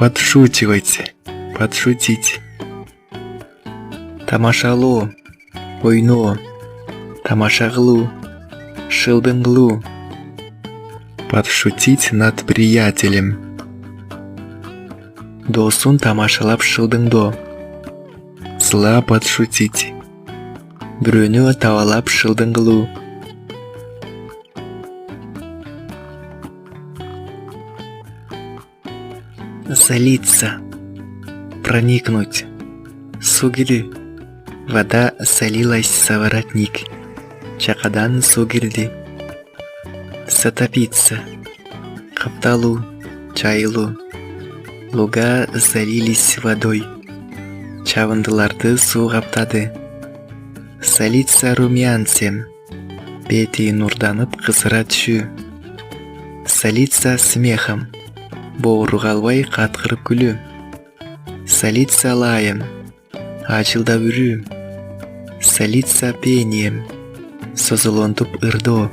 подшучивайте, подшутить. Тамашалу, ойну, тамашаглу, шылдынглу. Подшутить над приятелем. Досун тамашалап шылдыңдо. Зла подшутить. Бирөөнү тавалап шылдыңгылуу. Залиться. Проникнуть. Сугили. Вода солилась за воротник. Чакадан сугирди. Затопиться. Капталу, чайлу. Луга залились водой. Чавындыларды суу каптады. Солиться румянцем. Бети нурданып кызыра түшүү. Солиться смехом. Боору калбай каткырып күлүү. Солиться лаем. Ачылдап үрүү. Солиться пением. Созолонтуп ырдоо.